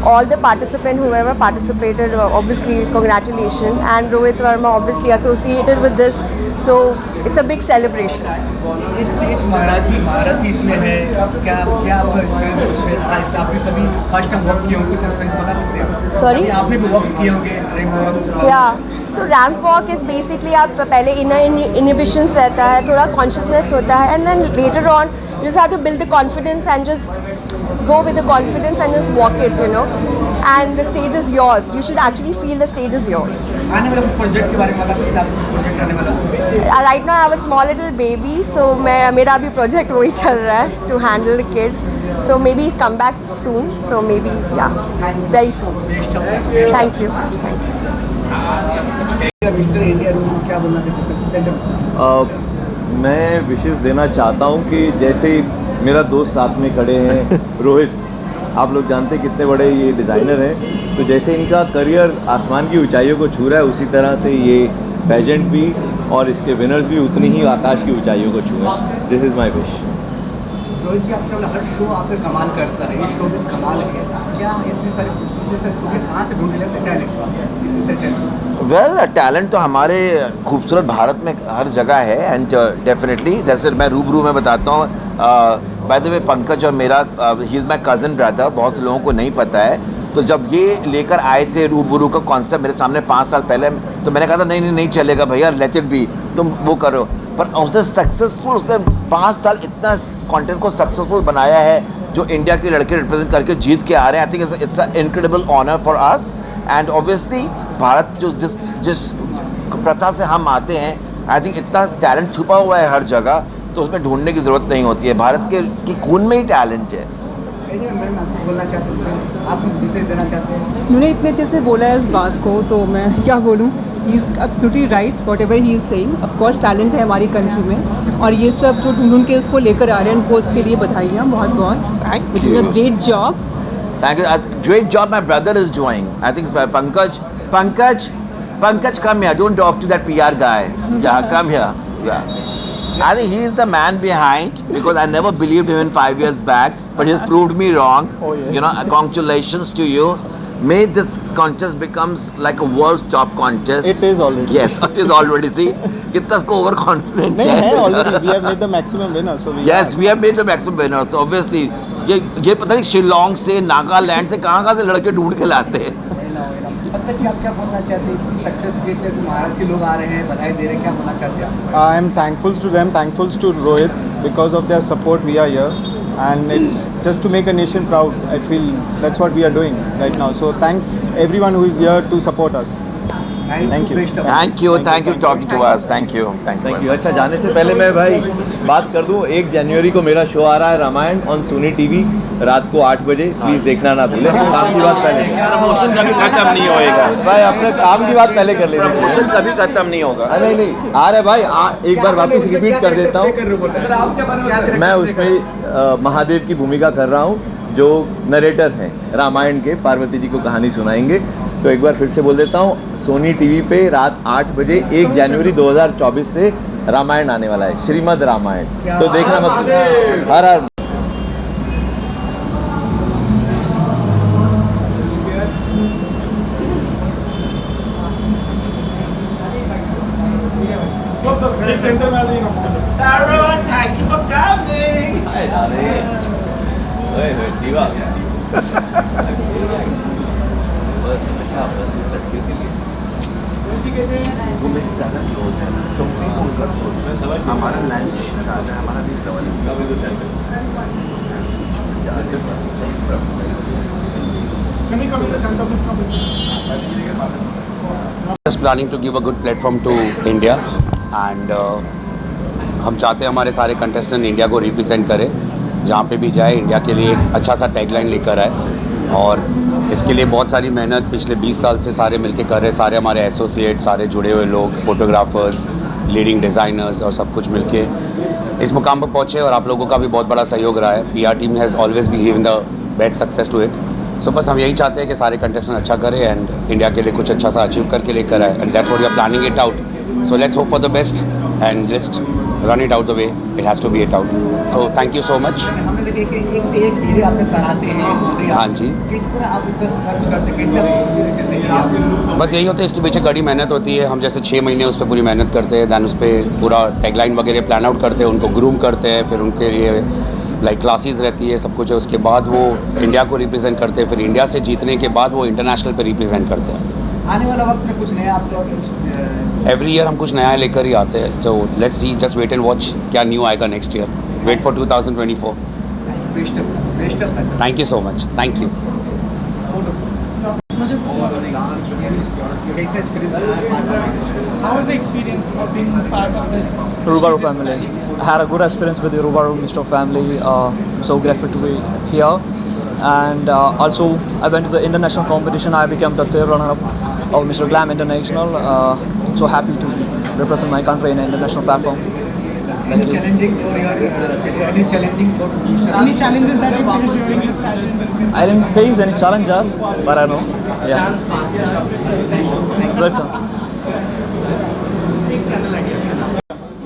All the participants, whoever participated, obviously congratulations, and Rohit Verma obviously associated with this, so it's a big celebration. एक से एक महारथी इसमें है, क्या आपका एक्सपीरियंस है? आपने कभी फर्स्ट टाइम वॉक किए होंगे, कुछ बता सकते हैं? Sorry? आपने भी वॉक किए होंगे, ramp walk? Yeah. So ramp walk is basically आप पहले inhibitions रहता है, थोड़ा consciousness होता है, and then later on you just have to build the confidence and just go with the confidence and just walk it, you know. And the stage is yours. You should actually feel the stage is yours. आने वाले project के बारे में बता सकते हैं? आपका project आने वाला? Right now I have a small little baby, so मेरा भी project वही चल रहा है to handle the kid. So maybe come back soon. So maybe yeah, very soon. Thank you. Thank you. Mister India rule क्या बोलना चाहते हैं? मैं विशेष देना चाहता हूं कि जैसे मेरा दोस्त साथ में खड़े हैं रोहित, आप लोग जानते हैं कितने बड़े ये डिज़ाइनर हैं, तो जैसे इनका करियर आसमान की ऊंचाइयों को छू रहा है, उसी तरह से ये पेजेंट भी और इसके विनर्स भी उतनी ही आकाश की ऊंचाइयों को छूएं। This is my wish. Rohit ji, आपका हर शो आपका कमाल करता है, ये शो भी कमाल है, क्या इतनी सारी खूबसूरती कहाँ से ढूंढ लेते टैलेंट? वेल टैलेंट तो हमारे खूबसूरत भारत में हर जगह है, एंड डेफिनेटली जैसे मैं रूबरू में बताता हूँ, बाय द वे पंकज और मेरा he is my cousin brother, बहुत से लोगों को नहीं पता है। तो जब ये लेकर आए थे रूबरू का कॉन्सेप्ट मेरे सामने 5 साल पहले, तो मैंने कहा था नहीं चलेगा भैया, लेट इट बी, तुम वो करो। पर उसने सक्सेसफुल, उसने 5 साल इतना कॉन्टेंट को सक्सेसफुल बनाया है, जो इंडिया के लड़के रिप्रेजेंट करके जीत के आ रहे हैं। I think it's a incredible honour for us, and obviously Bharat जो जिस प्रथा से हम आते हैं, आई थिंक इतना टैलेंट छुपा हुआ है हर जगह, तो उसमें ढूंढने की ज़रूरत नहीं होती है। भारत के खून में ही टैलेंट है। बोलना चाहते हैं, आप मैसेज देना चाहते हैं? उन्होंने इतने अच्छे से बोला है इस बात को, तो मैं क्या बोलूँ। He is absolutely right what ever he is saying. Of course talent है हमारी कंट्री में, और ये सब जो ढूंढ के इसको लेकर आ रहे हैं, उनको उसके लिए बधाइयाँ बहुत बहुत। Thank you. Great job. Thank you. Great job my brother is doing. I think Pankaj, come here. Don't talk to that PR guy. Yeah, come here. Yeah. I think he is the man behind, because I never believed him in 5 years back, but he has proved me wrong. Oh, yes. You know, congratulations to you. May this contest becomes like a world's top contest. It is already. Yes, it is already. See, कितना इसको overconfident नहीं है है. already. We have made the maximum winner, so Yes, we have made the maximum winners. So obviously, ये पता नहीं शिलोंग से, नागालैंड से कहाँ से लड़के ढूंढ के लाते हैं। पंकज जी, आप क्या बोलना चाहते हैं? सक्सेस के लिए महाराष्ट्र के लोग आ रहे हैं, बधाई दे रहे हैं, क्या बोलना चाहते हैं? I am thankful to them, thankful to Rohit, because of their support we are here, and it's just to make a nation proud. I feel that's what we are doing right now. So thanks everyone who is here to support us. Thank you. Thank you talking to us. Thank you. अच्छा, जाने से पहले मैं भाई बात कर दूं, 1 जनवरी को मेरा शो आ रहा है रामायण ऑन सोनी टीवी, रात को 8 बजे, प्लीज़ देखना ना भूलें। काम की बात पहले, प्रमोशन कभी खत्म नहीं होएगा भाई अपने काम की बात पहले कर लेते हैं, प्रमोशन कभी खत्म नहीं होगा। नहीं आ रहे भाई, एक बार वापस रिपीट कर देता हूँ। मैं उसमें महादेव की भूमिका कर रहा हूँ, जो नरेटर हैं रामायण के, पार्वती जी को कहानी सुनाएंगे। तो एक बार फिर से बोल देता हूँ, सोनी टीवी पे रात 8 बजे 1 जनवरी 2024 से रामायण आने वाला है, श्रीमद् रामायण, तो देखना मत भूलिए। हर हर Everyone, thank you for coming. वो मेरी ज़्यादा क्लोज है, तुम भी बोलकर सोच, हमारा लंच ज़्यादा, हमारा भी Just planning to give a good platform to India, and हम चाहते हैं हमारे सारे कंटेस्टेंट इंडिया को रिप्रेजेंट करें, जहाँ पे भी जाए इंडिया के लिए एक अच्छा सा टैगलाइन लेकर आए। और इसके लिए बहुत सारी मेहनत पिछले 20 साल से सारे मिलके कर रहे हैं, सारे हमारे एसोसिएट, सारे जुड़े हुए लोग, फोटोग्राफर्स, लीडिंग डिज़ाइनर्स और सब कुछ मिलके इस मुकाम पर पहुँचे। और आप लोगों का भी बहुत बड़ा सहयोग रहा है। PR team has always be given the best success to it. So बस हम यही चाहते हैं कि सारे कंटेस्टेंट अच्छा करें एंड इंडिया के लिए कुछ अच्छा सा अचीव करके लेकर आए, and that's what we are planning it out. So let's hope for the best and let's run it out the way it has to be it out. So thank you so much. हमने देखे कि एक से एक video आपने तराशे हैं। हाँ जी, किस तरह आप इसका सर्च करते, कैसे आप बस यही होता है, इसके पीछे कड़ी मेहनत होती है। हम जैसे 6 महीने उस पर पूरी मेहनत करते हैं, दैन उस पर पूरा टैगलाइन वगैरह प्लान आउट करते हैं, उनको ग्रूम करते हैं, फिर उनके लिए लाइक क्लासेस रहती है, सब कुछ है। उसके बाद वो इंडिया को रिप्रेजेंट करते हैं, फिर इंडिया से जीतने के बाद वो इंटरनेशनल पे रिप्रेजेंट करते हैं। आने वाला वक्त में कुछ नया आप लोग एवरी ईयर हम कुछ नया लेकर ही आते हैं, तो let's see, just wait and watch क्या न्यू आएगा next year. Wait for 2024। Best of thank you so much, thank you. कैसा experience How was the experience of being part of this? Rubaru family. I had a good experience with the Rubaru Mr. family. I'm so grateful to be here. And also, I went to the international competition. I became the third runner-up of Mr. Glam International. I'm so happy to represent my country in an international platform. any challenging for your any challenging for Any challenges that you faced during this pageant? I didn't face any challenges, but I know. Yeah. Welcome.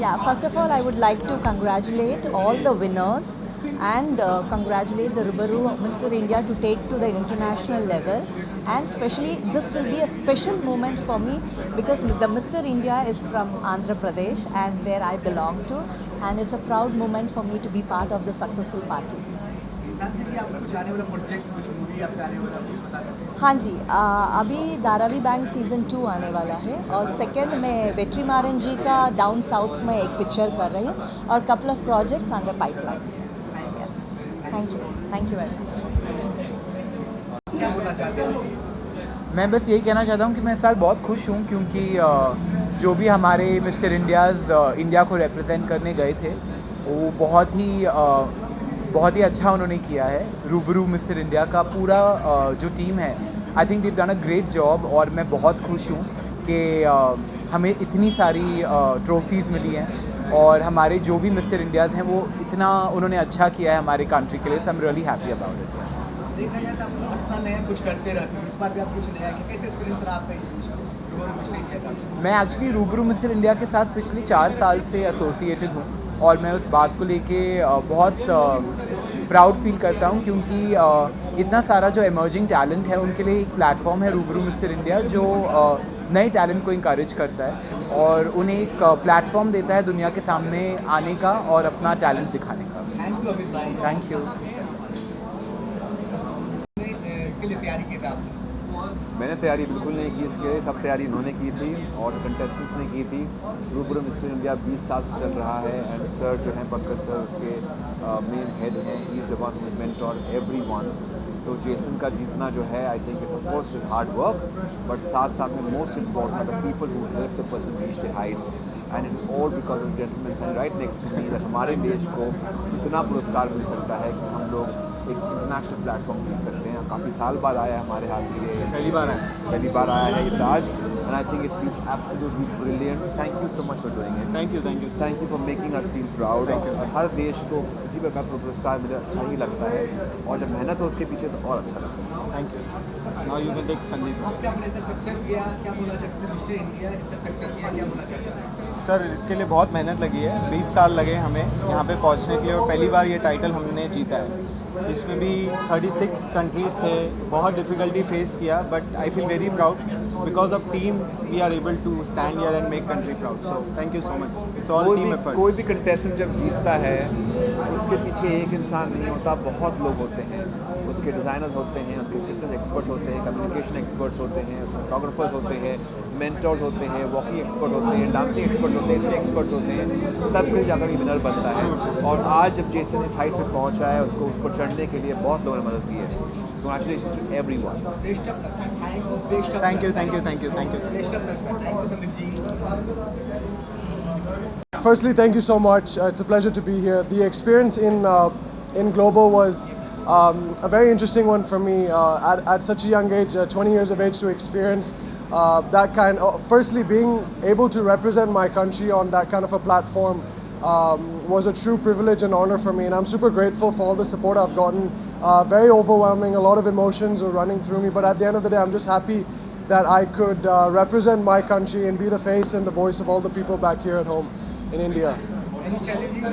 Yeah, first of all, I would like to congratulate all the winners and congratulate the Rubaru Mr. India to take to the international level. And especially, this will be a special moment for me because the Mr. India is from Andhra Pradesh and where I belong to. And it's a proud moment for me to be part of the successful party. हाँ जी, अभी Dharavi bank season 2 आने वाला है और second में वेट्रीमारन जी का down south में एक पिक्चर कर रही हूँ और couple of projects under pipeline. Yes, thank you very much. मैं बस यही कहना चाहता हूँ कि मैं इस साल बहुत खुश हूँ क्योंकि जो भी हमारे मिस्टर इंडियाज़ इंडिया को रिप्रेजेंट करने गए थे वो बहुत ही अच्छा उन्होंने किया है। रूबरू मिस्टर इंडिया का पूरा जो टीम है, I think Diu done a great job और मैं बहुत खुश हूँ कि हमें इतनी सारी ट्रॉफीज़ मिली हैं और हमारे जो भी मिस्टर इंडियाज़ हैं वो इतना उन्होंने अच्छा किया है हमारे कंट्री के लिए। So I am really happy about it. देखा जाए तो आप हर साल नया कुछ करते रहते हैं, इस बार भी आप कुछ नया कि कैसे एक्सपीरियंस रहा आपका रूबरू मिस्टर इंडिया का? मैं एक्चुअली रूबरू मिस्टर इंडिया के साथ पिछले 4 साल से एसोसिएटेड हूँ और मैं उस बात को लेके बहुत प्राउड फील करता हूँ क्योंकि इतना सारा जो इमर्जिंग टैलेंट है उनके लिए एक प्लेटफॉर्म है रूबरू मिस्टर इंडिया जो नए टैलेंट को इंकरेज करता है और उन्हें एक प्लेटफॉर्म देता है दुनिया के सामने आने का और अपना टैलेंट दिखाने का। Thank you. इसके लिए तैयारी की था मैंने तैयारी बिल्कुल नहीं की इसके लिए, सब तैयारी इन्होंने की थी और कंटेस्टेंट्स ने की थी। रूबरू मिस्टर इंडिया 20 साल से चल रहा है एंड सर जो हैं पंकज सर उसके मेन हेड हैं। He is the one who mentor everyone. So Jason का जीतना जो है I think it's of course with hard work but साथ साथ में most important are the people who help the person reach the heights and it's all because of gentleman and right next to me that हमारे देश को इतना पुरस्कार मिल सकता है कि हम लोग एक इंटरनेशनल प्लेटफॉर्म जीत सकते हैं। काफ़ी साल बाद आया है हमारे हाथ में, पहली बार आया है ये Taj and I think it feels absolutely brilliant. Thank you so much for doing it. Thank you for making us feel proud. और हर देश को किसी प्रकार का पुरस्कार मिले अच्छा ही लगता है और जब मेहनत हो उसके पीछे तो और अच्छा लगता है। Thank you. Now you can take Sandeep. आपके अपने इतना सक्सेस किया, क्या बोलना चाहते हैं? मिस्टर इंडिया इतना सक्सेस किया, क्या बोलना चाहते हैं? सर इसके लिए बहुत मेहनत लगी है, 20 साल लगे हमें यहाँ पे पहुँचने के लिए और पहली बार ये टाइटल हमने जीता है। इसमें भी 36 कंट्रीज़ थे, बहुत डिफ़िकल्टी फेस किया but I feel very proud because of team we are able to stand here and make country proud. So thank you so much. It's all team effort. कोई भी कंटेस्टेंट जब जीतता है उसके पीछे एक इंसान नहीं होता, बहुत लोग होते हैं। उसके डिज़ाइनर्स होते हैं, उसके फिटनेस एक्सपर्ट्स होते हैं, कम्युनिकेशन एक्सपर्ट्स होते हैं, उसके फोटोग्राफर्स होते हैं, मेंटर्स होते हैं, वॉकिंग एक्सपर्ट होते हैं, डांसिंग एक्सपर्ट होते हैं, इतने एक्सपर्ट्स होते हैं, तब फिर जाकर ये विनर बनता है। और आज जब जेसन इस हाइट पर पहुंचा है उसको उस पर चढ़ने के लिए बहुत लोगों ने मदद की है। Congratulations to everyone. Thank you. Firstly, thank you so much. It's a pleasure to be here. The experience in in global was a very interesting one for me at such a young age, 20 years of age, to experience that kind of, firstly being able to represent my country on that kind of a platform was a true privilege and honor for me, and I'm super grateful for all the support I've gotten. Very overwhelming, a lot of emotions were running through me, but at the end of the day I'm just happy that I could represent my country and be the face and the voice of all the people back here at home in India. Any challenging